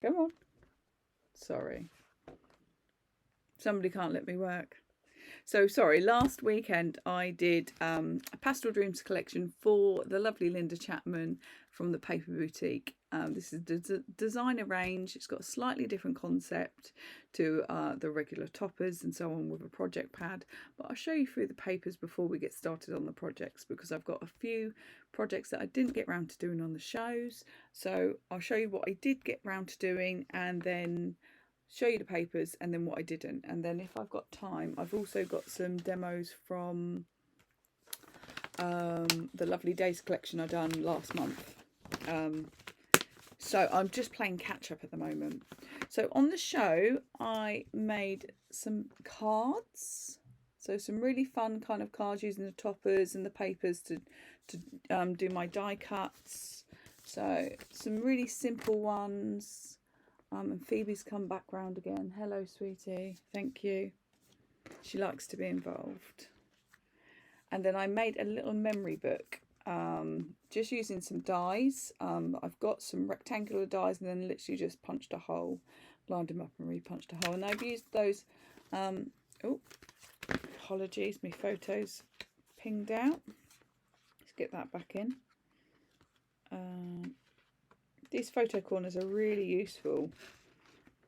Come on. Sorry. Somebody can't let me work. So sorry, last weekend I did a Pastel Dreams collection for the lovely Linda Chapman from the Paper Boutique. This is the designer range. It's got a slightly different concept to the regular toppers and so on with a project pad. But I'll show you through the papers before we get started on the projects, because I've got a few projects that I didn't get round to doing on the shows. So I'll show you what I did get round to doing, and then show you the papers, and then what I didn't. And then if I've got time, I've also got some demos from the Lovely Days collection I done last month. So I'm just playing catch up at the moment. So on the show I made some cards, so some really fun kind of cards using the toppers and the papers to do my die cuts. So some really simple ones. And Phoebe's come back round again. Hello, sweetie. Thank you. She likes to be involved. And then I made a little memory book, just using some dies. I've got some rectangular dies and then literally just punched a hole, lined them up and re-punched a hole. And I've used those, oh, apologies, my photos pinged out. Let's get that back in. These photo corners are really useful.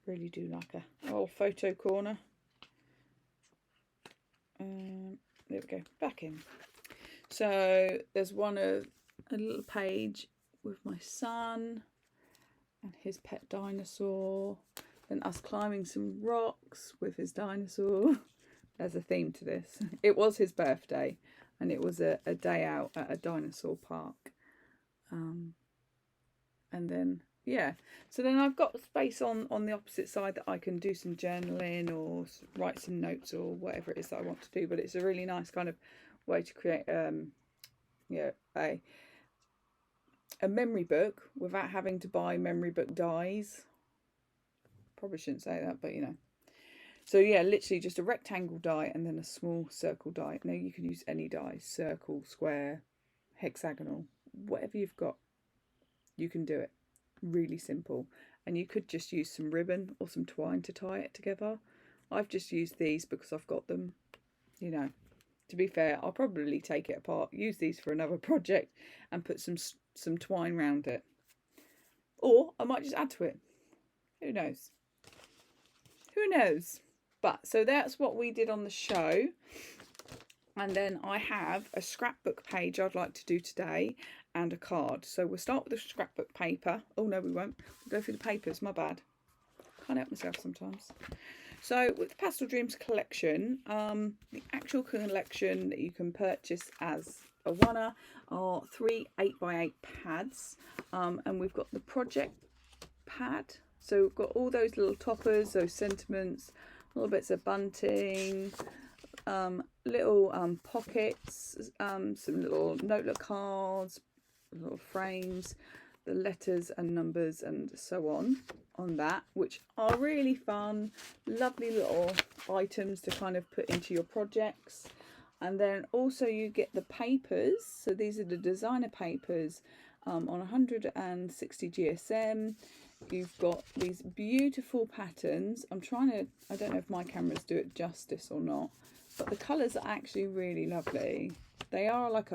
Really do like a old photo corner. There we go, back in. So there's one of a little page with my son and his pet dinosaur. Then us climbing some rocks with his dinosaur. There's a theme to this. It was his birthday and it was a day out at a dinosaur park. And then, yeah, so then I've got space on the opposite side that I can do some journaling or write some notes or whatever it is that I want to do. But it's a really nice kind of way to create yeah, a memory book without having to buy memory book dies. Probably shouldn't say that, but you know. So yeah, literally just a rectangle die and then a small circle die. Now you can use any die, circle, square, hexagonal, whatever you've got. You can do it. Really simple. And you could just use some ribbon or some twine to tie it together. I've just used these because I've got them. You know, to be fair, I'll probably take it apart, use these for another project and put some twine around it. Or I might just add to it. Who knows? Who knows? But so that's what we did on the show. And then I have a scrapbook page I'd like to do today and a card. So we'll start with the scrapbook paper. Oh no, we won't. We'll go through the papers, my bad. Can't help myself sometimes. So with the Pastel Dreams collection, the actual collection that you can purchase as a oneer are 3 8x8 pads. And we've got the project pad. So we've got all those little toppers, those sentiments, little bits of bunting, little pockets, some little notebook cards, little frames, the letters and numbers and so on that, which are really fun, lovely little items to kind of put into your projects. And then also you get the papers. So these are the designer papers on 160 GSM. You've got these beautiful patterns. I don't know if my cameras do it justice or not, but the colours are actually really lovely. They are like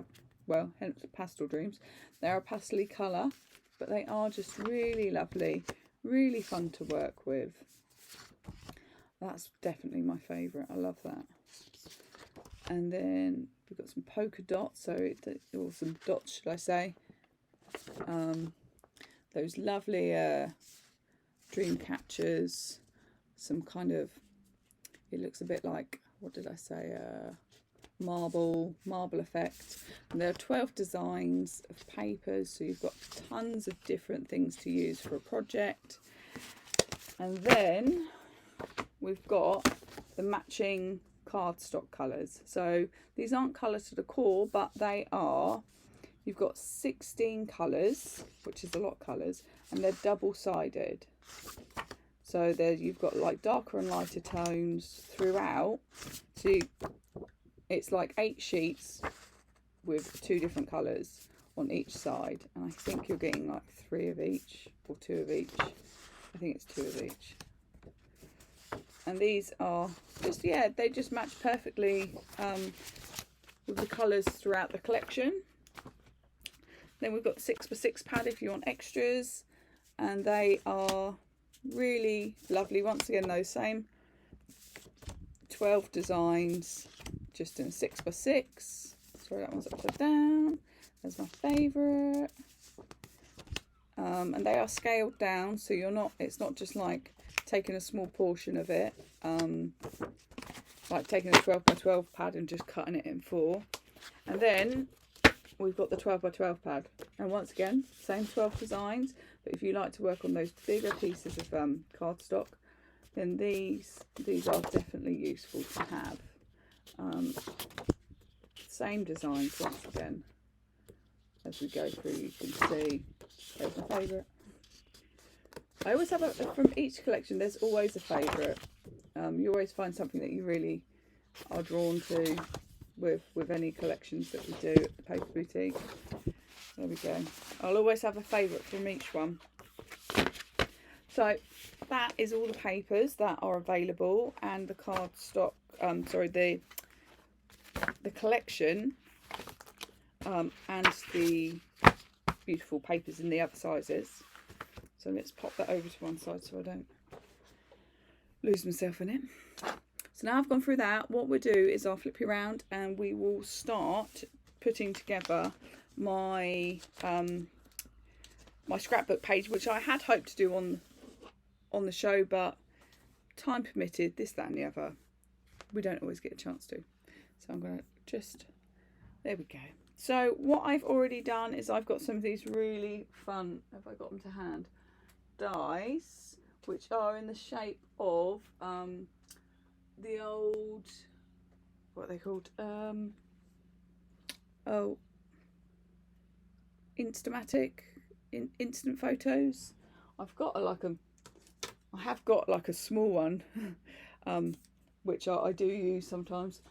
well, hence Pastel Dreams. They're a pastel colour, but they are just really lovely, really fun to work with. That's definitely my favourite. I love that. And then we've got some polka dots, or some dots, should I say. Those lovely dream catchers. Some kind of, it looks a bit like, what did I say? Marble effect. And there are 12 designs of papers, so you've got tons of different things to use for a project. And then we've got the matching cardstock colours. So these aren't colours to the core, but they are, you've got 16 colours, which is a lot of colours, and they're double-sided. So there you've got like darker and lighter tones throughout. So it's like 8 sheets with 2 different colours on each side, and I think you're getting like 3 of each or 2 of each. I think it's 2 of each. And these are just, yeah, they just match perfectly with the colours throughout the collection. Then we've got the 6x6 pad if you want extras, and they are really lovely. Once again, those same 12 designs, just in 6x6. Sorry, that one's upside down. That's my favourite. And they are scaled down, so it's not just like taking a small portion of it, like taking a 12x12 pad and just cutting it in 4. And then we've got the 12x12 pad, and once again, same 12 designs, but if you like to work on those bigger pieces of cardstock, then these are definitely useful to have. Same designs once again. As we go through, you can see there's my favourite. I always have from each collection, there's always a favourite. You always find something that you really are drawn to with any collections that we do at the Paper Boutique. There we go. I'll always have a favourite from each one. So that is all the papers that are available, and the cardstock, the collection, and the beautiful papers in the other sizes. So let's pop that over to one side so I don't lose myself in it. So now I've gone through that, what we'll do is I'll flip you around and we will start putting together my my scrapbook page, which I had hoped to do on the show, but time permitted, this, that and the other, we don't always get a chance to. So I'm going to just, there we go. So what I've already done is I've got some of these really fun, have I got them to hand, dies, which are in the shape of the old, what are they called, Instamatic, instant photos. I have got like a small one, which I do use sometimes.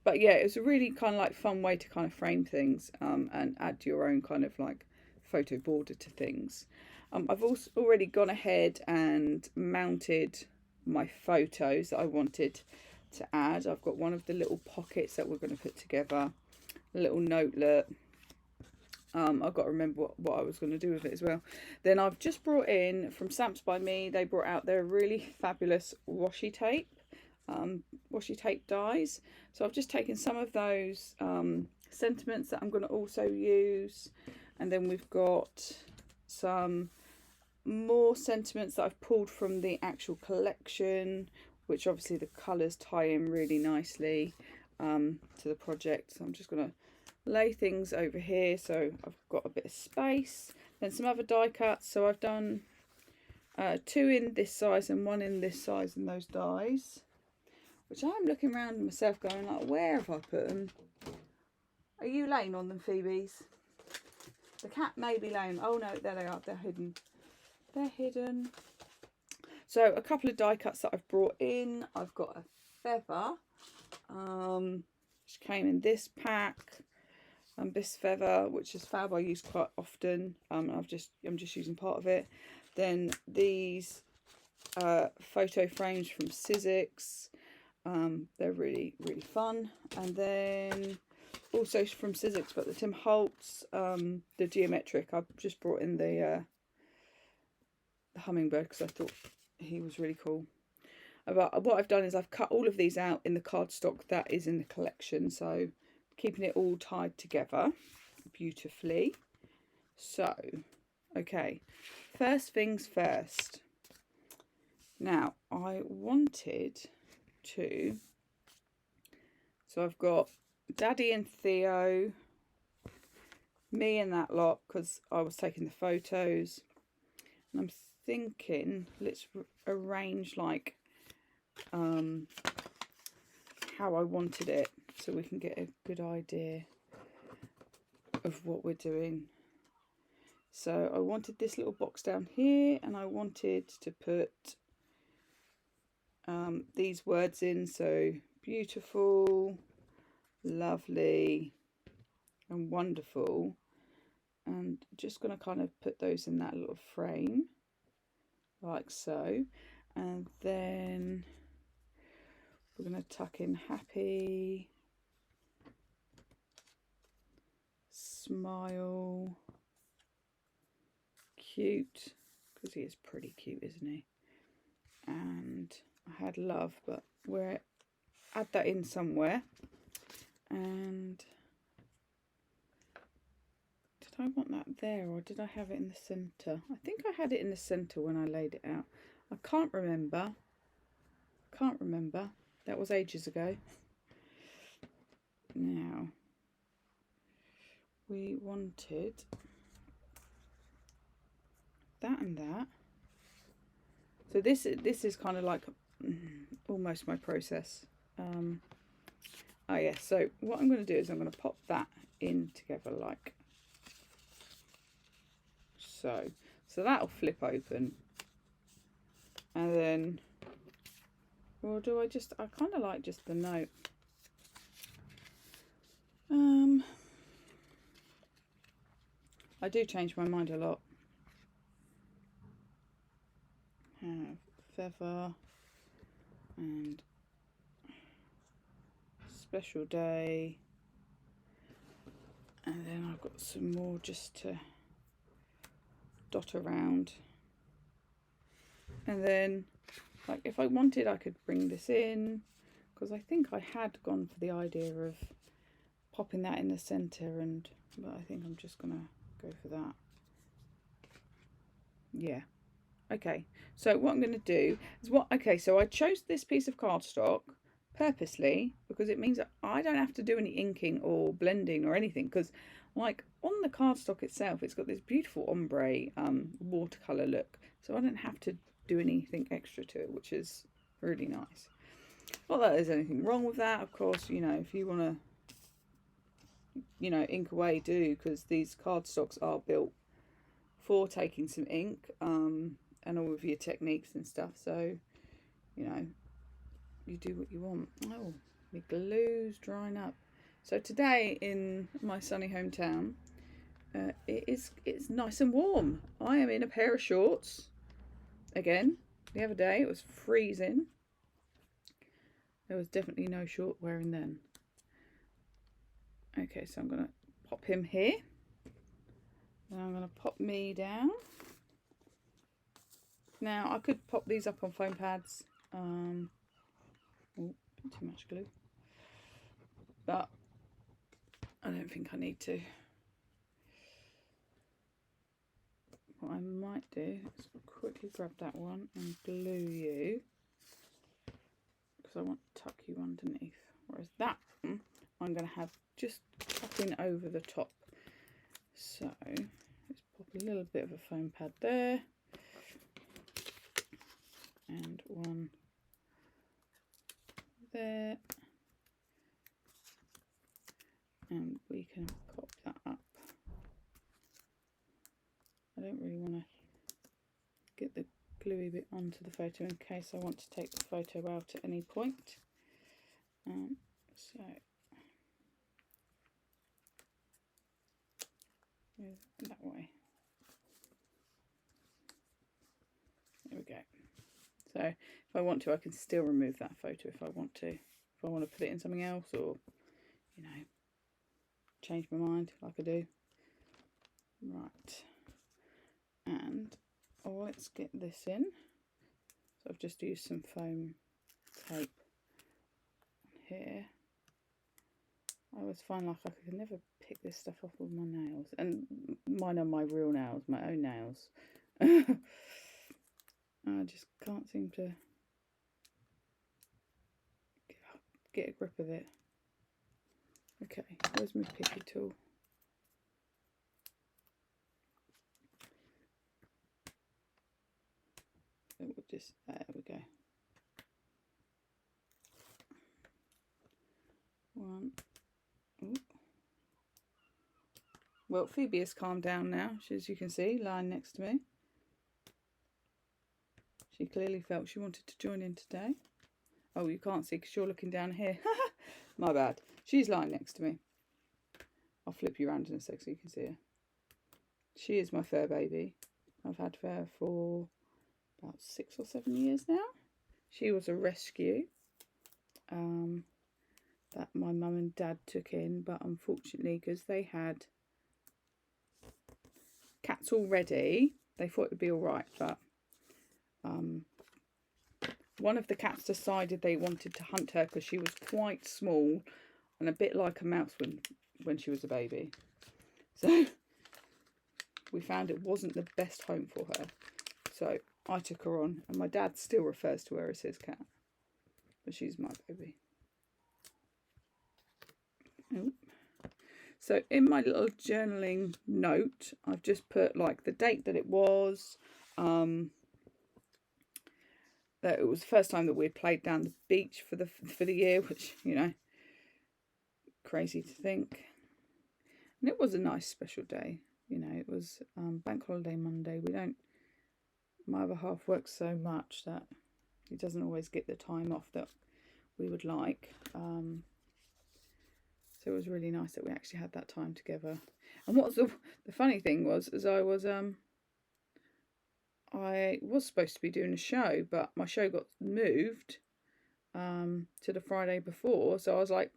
But yeah, it's a really kind of like fun way to kind of frame things and add your own kind of like photo border to things. I've also already gone ahead and mounted my photos that I wanted to add. I've got one of the little pockets that we're going to put together, a little notelet. I've got to remember what I was going to do with it as well. Then I've just brought in from Stamps by Me, they brought out their really fabulous washi tape dies. So I've just taken some of those sentiments that I'm going to also use, and then we've got some more sentiments that I've pulled from the actual collection, which obviously the colours tie in really nicely to the project. So I'm just going to lay things over here so I've got a bit of space. Then some other die cuts. So I've done 2 in this size and 1 in this size in those dies, which I'm looking around myself going like, where have I put them? Are you laying on them, Phoebes? The cat may be laying. Oh no, there they are. They're hidden. They're hidden. So a couple of die cuts that I've brought in. I've got a feather, which came in this pack. This feather, which is fab, I use quite often. I'm just using part of it. Then these photo frames from Sizzix. They're really fun. And then also from Sizzix, but the Tim Holtz, the geometric. I've just brought in the hummingbird because I thought he was really cool. But what I've done is I've cut all of these out in the cardstock that is in the collection, so keeping it all tied together beautifully. So okay, first things first. Now I wanted to, so I've got Daddy and Theo, me and that lot, because I was taking the photos, and I'm thinking let's arrange like how I wanted it so we can get a good idea of what we're doing. So I wanted this little box down here, and I wanted to put these words in, so beautiful, lovely and wonderful, and just going to kind of put those in that little frame. like so. And then we're going to tuck in happy, smile, cute, because he is pretty cute, isn't he? And I had love, but we'll add that in somewhere. And did I want that there, or did I have it in the centre? I think I had it in the centre when I laid it out. I can't remember. That was ages ago. Now, we wanted that and that. So this is kind of like almost my process. Oh yeah, so what I'm going to do is I'm going to pop that in together like so. So that'll flip open. And then, or do I kind of like just the note. I do change my mind a lot. Feather and special day, and then I've got some more just to dot around. And then, like, if I wanted, I could bring this in, because I think I had gone for the idea of popping that in the centre, but I think I'm just gonna go for that. Yeah. Okay, so what I'm going to do is so I chose this piece of cardstock purposely because it means that I don't have to do any inking or blending or anything, because like on the cardstock itself, it's got this beautiful ombre watercolour look, so I don't have to do anything extra to it, which is really nice. Not that there's anything wrong with that, of course, you know, if you want to, you know, ink away, do, because these cardstocks are built for taking some ink and all of your techniques and stuff, so you know, you do what you want. Oh, my glue's drying up. So today in my sunny hometown, it's nice and warm. I am in a pair of shorts again. The other day it was freezing. There was definitely no short wearing then. Okay, so I'm gonna pop him here. Then I'm gonna pop me down. Now I could pop these up on foam pads. Oh, too much glue. But I don't think I need to. What I might do is quickly grab that one and glue you, because I want to tuck you underneath. Whereas that one, I'm going to have just tucking over the top. So let's pop a little bit of a foam pad there. And one there. And we can pop that up. I don't really want to get the gluey bit onto the photo in case I want to take the photo out at any point. So that way. There we go. So if I want to, I can still remove that photo if I want to. If I want to put it in something else, or, you know, change my mind like I do. Right. And let's get this in. So I've just used some foam tape here. I always find like I can never pick this stuff off with my nails, and mine are my real nails, my own nails. I just can't seem to get a grip of it. Okay, where's my picky tool? We'll just, there we go. One. Ooh. Well, Phoebe has calmed down now, as you can see, lying next to me. She clearly felt she wanted to join in today. Oh, you can't see because you're looking down here. My bad. She's lying next to me. I'll flip you around in a sec so you can see her. She is my fur baby. I've had fur for about 6 or 7 years now. She was a rescue that my mum and dad took in, but unfortunately, because they had cats already, they thought it would be all right, but one of the cats decided they wanted to hunt her because she was quite small and a bit like a mouse when she was a baby. So we found it wasn't the best home for her. So I took her on, and my dad still refers to her as his cat, but she's my baby. Oh. So in my little journaling note, I've just put like the date that it was, that it was the first time that we played down the beach for the year, which, you know, crazy to think. And it was a nice special day. You know, it was bank holiday Monday. My other half works so much that he doesn't always get the time off that we would like. So it was really nice that we actually had that time together. And what was the funny thing was, as I was supposed to be doing a show, but my show got moved to the Friday before. So I was like,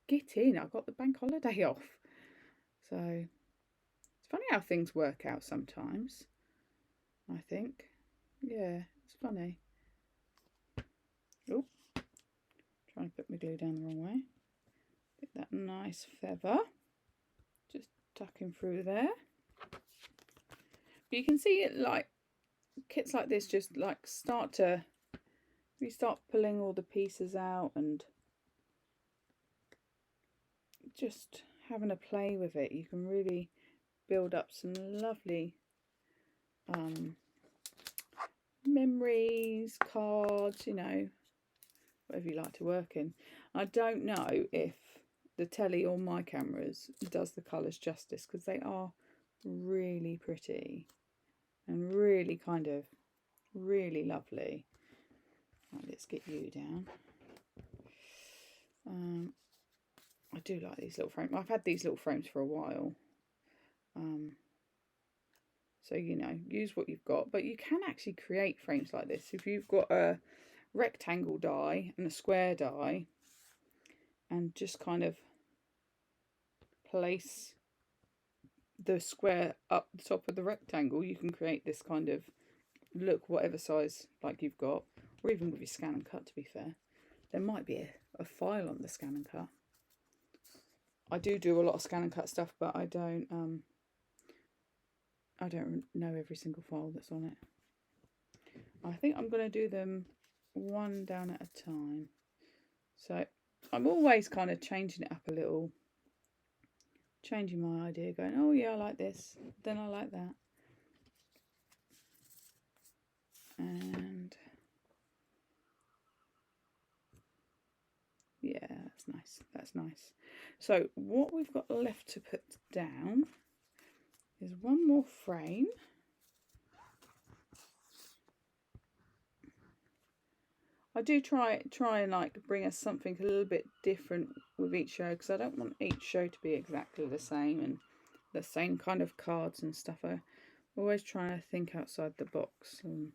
get in, I got the bank holiday off. So it's funny how things work out sometimes, I think. Yeah, it's funny. Oh, trying to put my glue down the wrong way. Get that nice feather. Just tucking through there. But you can see it, like kits like this just like we start pulling all the pieces out and just having a play with it, you can really build up some lovely memories, cards, you know, whatever you like to work in. I don't know if the telly or my cameras does the colours justice, because they are really pretty and really kind of really lovely. Right, let's get you down. I do like these little frames. I've had these little frames for a while. So, you know, use what you've got. But you can actually create frames like this. If you've got a rectangle die and a square die, and just kind of place the square up the top of the rectangle, you can create this kind of look, whatever size like you've got. Or even with your scan and cut, to be fair. There might be a file on the scan and cut. I do a lot of scan and cut stuff, but I don't know every single file that's on it. I think I'm going to do them one down at a time. So I'm always kind of changing it up a little, changing my idea, going, oh yeah, I like this, then I like that. And yeah, that's nice. That's nice. So what we've got left to put down is one more frame. I do try and like bring us something a little bit different with each show, because I don't want each show to be exactly the same and the same kind of cards and stuff. I always try to think outside the box and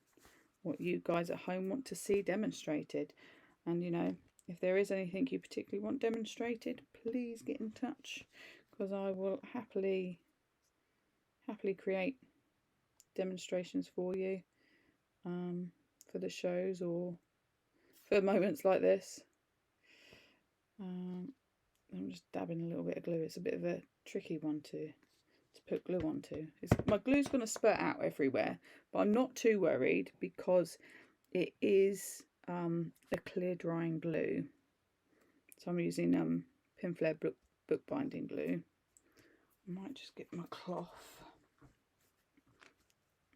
what you guys at home want to see demonstrated. And you know, if there is anything you particularly want demonstrated, please get in touch, because I will happily create demonstrations for you for the shows or for moments like this. I'm just dabbing a little bit of glue. It's a bit of a tricky one to put glue onto. My glue's going to spurt out everywhere, but I'm not too worried because it is a clear drying glue. So I'm using Pinflair bookbinding glue. I might just get my cloth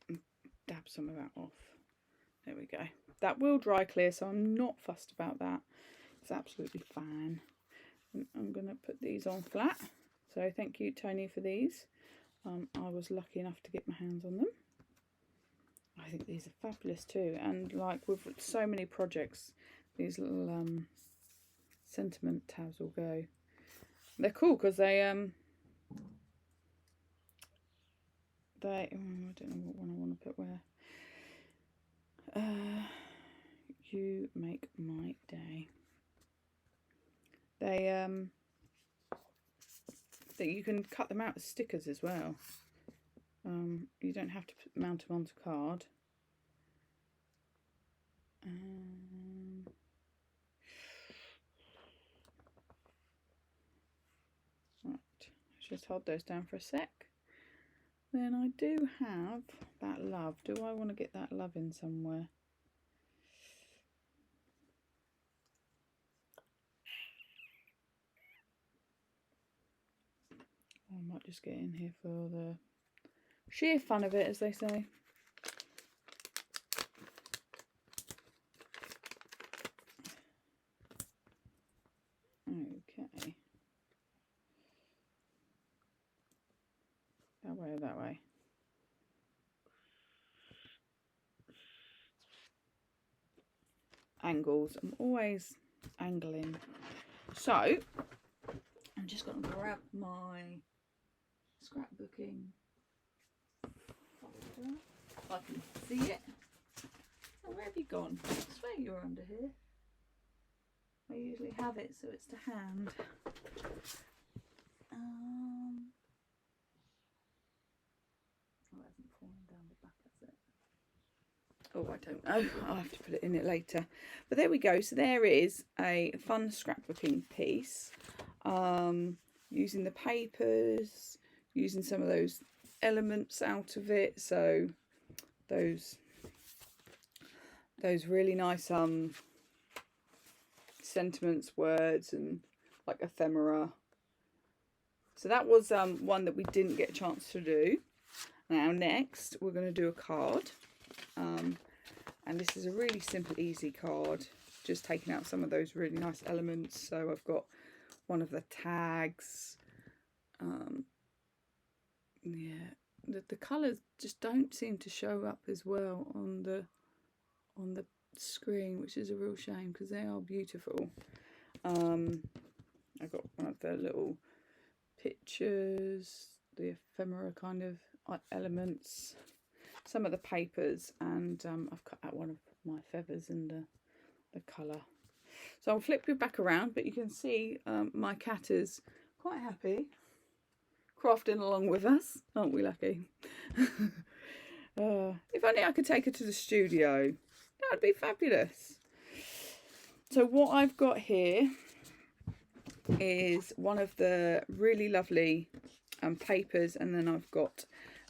and dab some of that off. There we go. That will dry clear, so I'm not fussed about that. It's absolutely fine. And I'm going to put these on flat. So thank you, Tony, for these. I was lucky enough to get my hands on them. I think these are fabulous too. And like with so many projects, these little sentiment tabs will go. They're cool because they I don't know what one I want to put where. You make my day. They you can cut them out as stickers as well. You don't have to mount them onto card. Right, let's just hold those down for a sec. Then I do have that love. Do I want to get that love in somewhere? I might just get in here for the sheer fun of it, as they say. Okay. That way or that way? Angles. I'm always angling. So, I'm just going to grab my scrapbooking folder. If I can see it. Oh, where have you gone? I swear you were under here. I usually have it so it's to hand. Oh, it hasn't fallen down the back, has it? Oh, I don't know. I'll have to put it in it later. But there we go. So there is a fun scrapbooking piece. Using the papers, using some of those elements out of it. So those really nice sentiments, words, and like ephemera. So that was one that we didn't get a chance to do. Now next we're going to do a card, and this is a really simple, easy card, just taking out some of those really nice elements. So I've got one of the tags. Yeah, the colours just don't seem to show up as well on the screen, which is a real shame because they are beautiful. I got one of the little pictures, the ephemera kind of elements, some of the papers, and I've cut out one of my feathers and the colour. So I'll flip you back around, but you can see my cat is quite happy crafting along with us. Aren't we lucky? If only I could take her to the studio. That would be fabulous. So what I've got here is one of the really lovely papers, and then I've got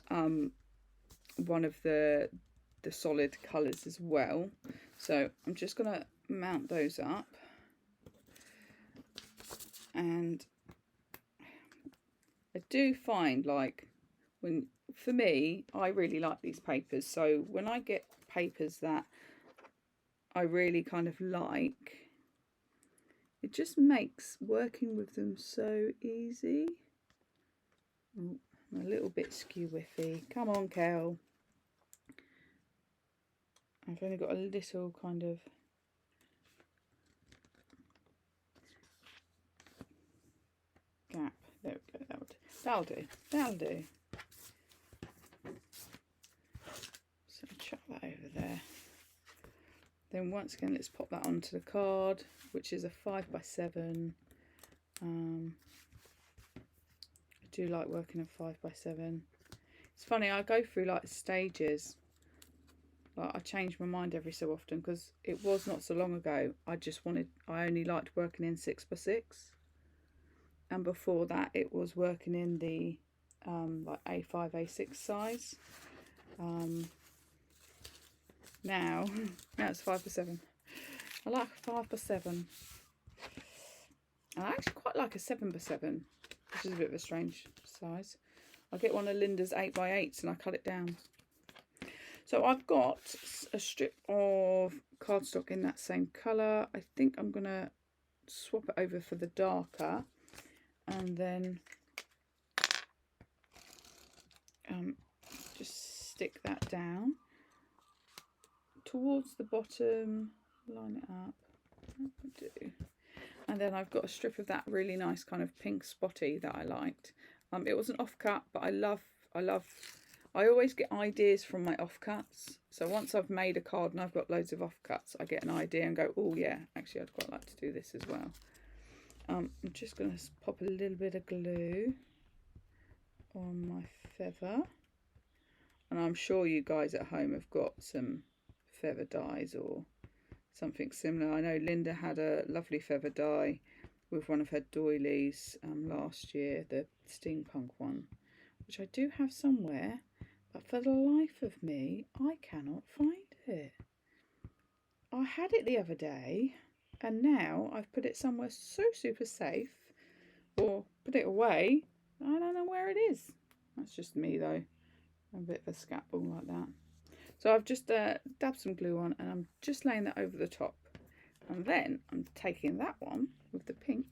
one of the solid colours as well. So I'm just going to mount those up, and I do find, like, for me, I really like these papers. So when I get papers that I really kind of like, it just makes working with them so easy. Oh, I'm a little bit skew-whiffy. Come on, Kel. I've only got a little kind of gap. There we go. That'll do. That'll do. So chuck that over there. Then once again, let's pop that onto the card, which is a 5x7. I do like working a 5x7. It's funny, I go through like stages. Like, I change my mind every so often, because it was not so long ago I only liked working in 6x6, and before that it was working in the like A5, A6 size. Now it's 5x7. I like 5x7. And I actually quite like a 7x7, which is a bit of a strange size. I get one of Linda's 8x8s and I cut it down. So I've got a strip of cardstock in that same colour. I think I'm going to swap it over for the darker, and then just stick that down towards the bottom, line it up. I do. And then I've got a strip of that really nice kind of pink spotty that I liked. It was an offcut, but I love I always get ideas from my offcuts. So once I've made a card and I've got loads of offcuts, I get an idea and go, oh yeah, actually I'd quite like to do this as well. I'm just going to pop a little bit of glue on my feather. And I'm sure you guys at home have got some feather dies or something similar. I know Linda had a lovely feather die with one of her doilies last year, the steampunk one, which I do have somewhere, but for the life of me, I cannot find it. I had it the other day, and now I've put it somewhere so super safe, or put it away. I don't know where it is. That's just me though. I'm a bit of a scatball like that. So I've just dabbed some glue on, and I'm just laying that over the top. And then I'm taking that one with the pink,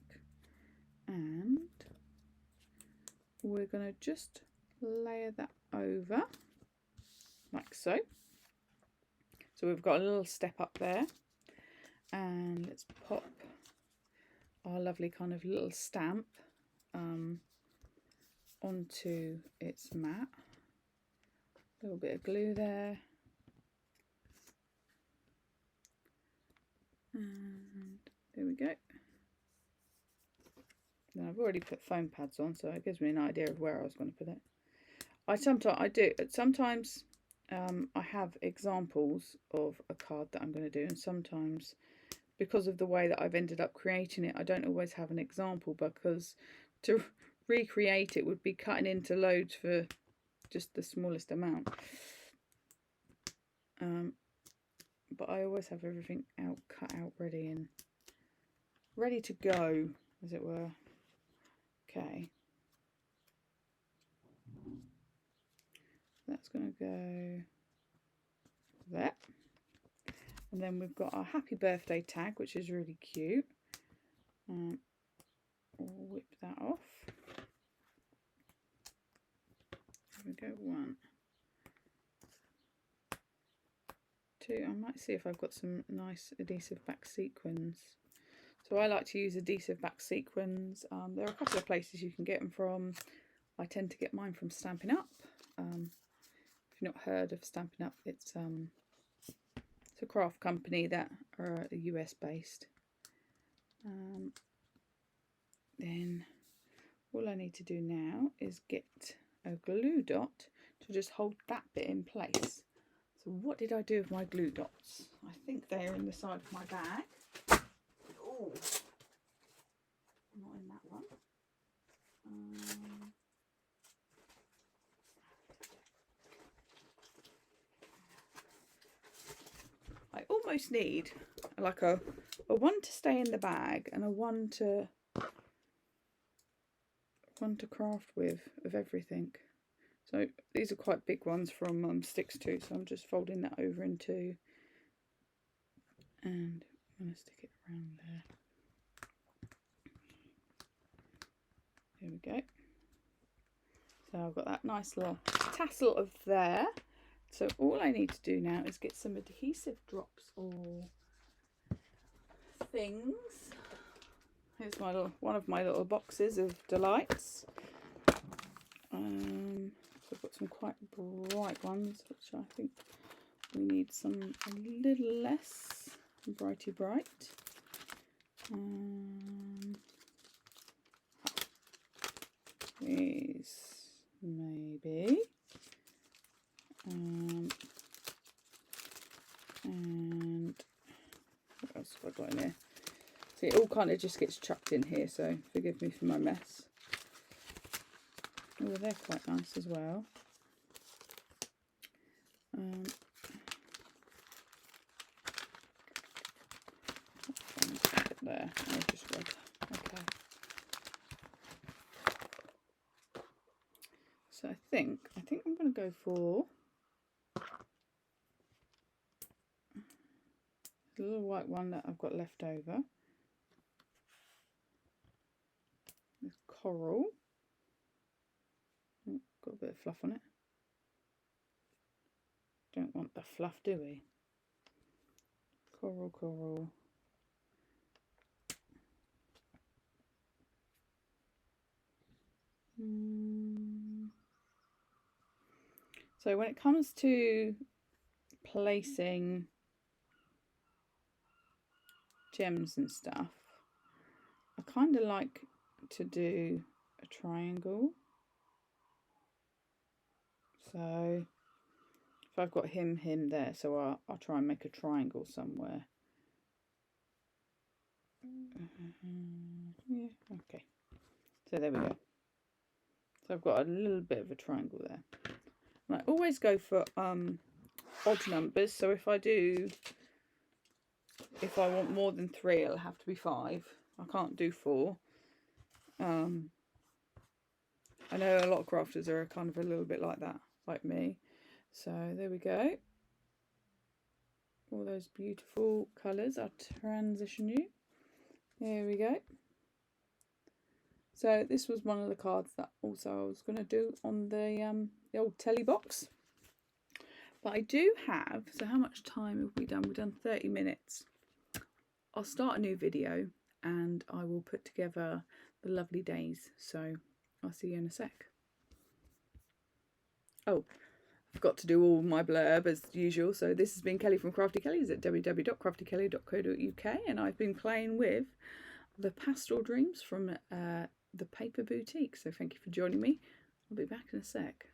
and we're going to just layer that over like so. So we've got a little step up there, and let's pop our lovely kind of little stamp onto its mat. A little bit of glue there, and there we go. Now I've already put foam pads on, so it gives me an idea of where I was going to put it. Sometimes I have examples of a card that I'm going to do, and sometimes because of the way that I've ended up creating it, I don't always have an example, because to recreate it would be cutting into loads for just the smallest amount. But I always have everything cut out ready and ready to go, as it were. Okay. That's going to go there. And then we've got our happy birthday tag, which is really cute. We'll whip that off. There we go. 1, 2. I might see if I've got some nice adhesive back sequins. So I like to use adhesive back sequins. There are a couple of places you can get them from. I tend to get mine from Stampin' Up. If you've not heard of Stampin' Up, it's a craft company that are US based. Then all I need to do now is get a glue dot to just hold that bit in place. So what did I do with my glue dots? I think they're in the side of my bag. Oh, not in that one. I almost need like a one to stay in the bag and a one to craft with of everything. So these are quite big ones from Sticks Too, so I'm just folding that over in two, and I'm going to stick it around there. There we go. So I've got that nice little tassel of there. So all I need to do now is get some adhesive drops or things. Here's my one of my little boxes of delights. So I've got some quite bright ones, which I think we need some a little less brighty bright. These maybe. And what else have I got in here? See, it all kind of just gets chucked in here, so forgive me for my mess. Oh, they're quite nice as well. There, I just read. Okay. So I think I'm going to go for the little white one that I've got left over. This coral. Oh, got a bit of fluff on it. Don't want the fluff, do we? Coral, coral. So when it comes to placing gems and stuff, I kind of like to do a triangle. So if I've got him there, so I'll try and make a triangle somewhere. Yeah, okay. So there we go. So I've got a little bit of a triangle there. And I always go for odd numbers. So if I want more than 3, it'll have to be 5. I can't do 4. I know a lot of crafters are kind of a little bit like that, like me. So there we go. All those beautiful colours. I'll transition you. There we go. So this was one of the cards that also I was going to do on the old telly box. But I do have, so how much time have we done? We've done 30 minutes. I'll start a new video and I will put together the lovely days. So I'll see you in a sec. Oh, I forgot to do all my blurb as usual. So this has been Kelly from Crafty Kelly's at www.craftykelly.co.uk, and I've been playing with the Pastel Dreams from the Paper Boutique. So thank you for joining me. I'll be back in a sec.